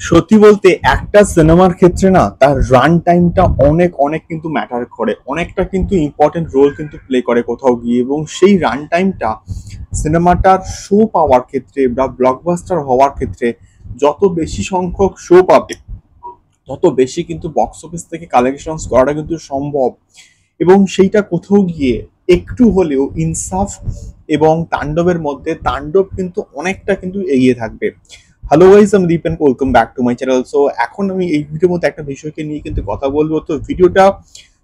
সত্যি বলতে একটা সিনেমার ক্ষেত্রে না তার রান টাইমটা অনেক অনেক কিন্তু ম্যাটার করে, অনেকটা কিন্তু ইম্পর্টেন্ট রোল কিন্তু প্লে করে কোথাও গিয়ে। এবং সেই রান টাইমটা সিনেমাটার শো পাওয়ার ক্ষেত্রে বা ব্লকবাস্টার হওয়ার ক্ষেত্রে যত বেশি সংখ্যক শো পাবে তত বেশি কিন্তু বক্স অফিস থেকে কালেকশন করাটা কিন্তু সম্ভব। এবং সেইটা কোথাও গিয়ে একটু হলেও ইনসাফ এবং তাণ্ডবের মধ্যে তাণ্ডব কিন্তু অনেকটা কিন্তু এগিয়ে থাকবে। হ্যালো গাইস, আমি Deep and welcome back to my channel. So এখন আমি এই ভিডিওর মধ্যে একটা বিষয়কে নিয়ে কিন্তু কথা বলবো। তো ভিডিওটা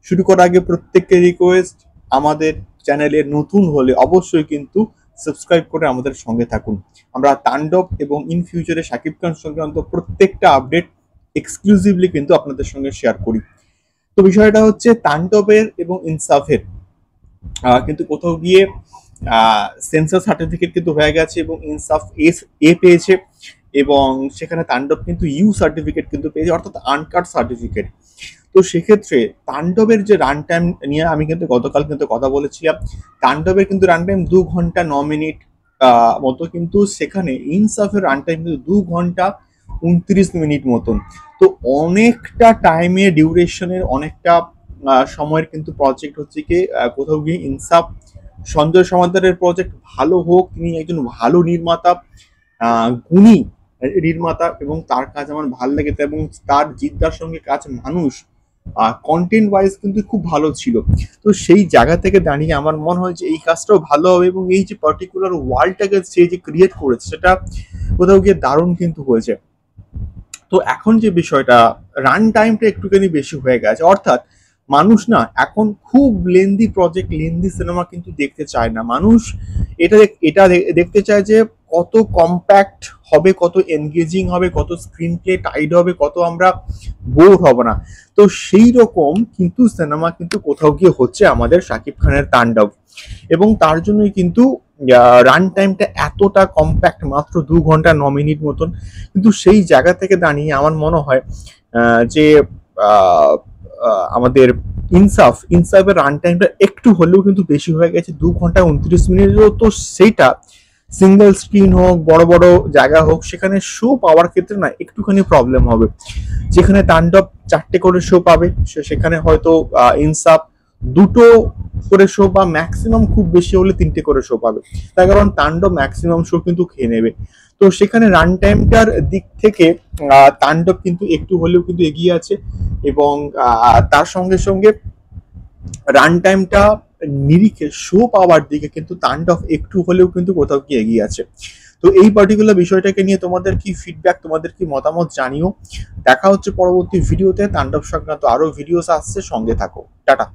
শুরু করার আগে প্রত্যেককে রিকোয়েস্ট, আমাদের চ্যানেলে নতুন হলে অবশ্যই কিন্তু সাবস্ক্রাইব করে আমাদের সঙ্গে থাকুন। আমরা তাণ্ডব এবং ইন ফিউচারে শাকিব খান সংক্রান্ত প্রত্যেকটা আপডেট এক্সক্লুসিভলি কিন্তু আপনাদের সঙ্গে শেয়ার করি। তো বিষয়টা হচ্ছে তাণ্ডবের এবং ইনসাফের কিন্তু কোথাও গিয়ে সেন্সার সার্টিফিকেট কিন্তু হয়ে গেছে এবং ইনসাফ এ পেয়েছে, এবং সেখানে তাণ্ডব কিন্তু ইউ সার্টিফিকেট কিন্তু পেয়েছে, অর্থাৎ আনকাট সার্টিফিকেট। তো সেক্ষেত্রে তাণ্ডবের যে রান টাইম নিয়ে আমি কিন্তু গতকাল কিন্তু কথা বলেছিলাম। তাণ্ডবের কিন্তু রান টাইম 2 ঘন্টা 9 মিনিট মতো, কিন্তু সেখানে ইনসাফের রান টাইম কিন্তু 2 ঘন্টা 29 মিনিট মতন। তো অনেকটা টাইমে ডিউরেশনের অনেকটা সময়ের কিন্তু প্রজেক্ট হচ্ছে কি কোথাও গিয়ে ইনসাফ। সঞ্জয় সমাদ্দারের প্রজেক্ট ভালো হোক, তিনি একজন ভালো নির্মাতা, গুণী নির্মাতা, এবং তার কাজ আমার ভালো লেগেছে, এবং তার জিদ্দার সঙ্গে কাজ মানুষ কন্টেন্ট ওয়াইজ কিন্তু খুব ভালো ছিল। তো সেই জায়গা থেকে দাঁড়িয়ে আমার মনে হয় যে এই কাজটাও ভালো হবে, এবং এই যে পার্টিকুলার ওয়ার্ল্ডটাকে সে যে ক্রিয়েট করেছে সেটা কোথাও গিয়ে দারুণ কিন্তু হয়েছে। তো এখন যে বিষয়টা, রান টাইমটা একটুখানি বেশি হয়ে গেছে, অর্থাৎ মানুষ না এখন খুব লেন্দি প্রজেক্ট, লেন্দি সিনেমা কিন্তু দেখতে চায় না মানুষ। এটা এটা দেখতে চায় যে কত কম্প্যাক্ট হবে, কত এনগেজিং হবে, কত স্ক্রিন প্লে টাইট হবে, কত আমরা বোর হব না। তো সেই রকম কিন্তু সিনেমা কিন্তু কোথাও গিয়ে হচ্ছে আমাদের শাকিব খানের তাণ্ডব, এবং তার জন্যই কিন্তু রান টাইমটা এতটা কম্প্যাক্ট, মাত্র 2 ঘন্টা 9 মিনিট মতন। কিন্তু সেই জায়গা থেকে দাঁড়িয়ে আমার মনে হয় যে আমাদের ইনসাফের রান টাইমটা একটু হলেও কিন্তু বেশি হয়ে গেছে, 2 ঘন্টা 29 মিনিট। তো সেইটা সিঙ্গেল স্ক্রিন হোক, বড় বড় জায়গা হোক, সেখানে শো পাওয়ার ক্ষেত্রে না একটুখানি প্রবলেম হবে। যেখানে তাণ্ডব 4টে করে শো পাবে, সেখানে হয়তো ইনসাফ 2টো করে শো, বা ম্যাক্সিমাম খুব বেশি হলে 3টে করে শো পাবে। তার কারণ তাণ্ডব ম্যাক্সিমাম শো কিন্তু খেয়ে নেবে। তো সেখানে রান টাইমটার দিক থেকে তাণ্ডব কিন্তু একটু হলেও কিন্তু এগিয়ে আছে, এবং তার সঙ্গে সঙ্গে রান টাইমটা নিরিখে শো পাওয়ার দিকে কিন্তু তাণ্ডব একটু হলেও কিন্তু কোথাও কি এগিয়ে আছে। তো এই পার্টিকুলার বিষয়টাকে নিয়ে তোমাদের কি ফিডব্যাক, তোমাদের কি মতামত জানিও। দেখা হচ্ছে পরবর্তী ভিডিওতে। তাণ্ডব সংক্রান্ত আরো ভিডিওস আসছে, সঙ্গে থাকো। টাটা।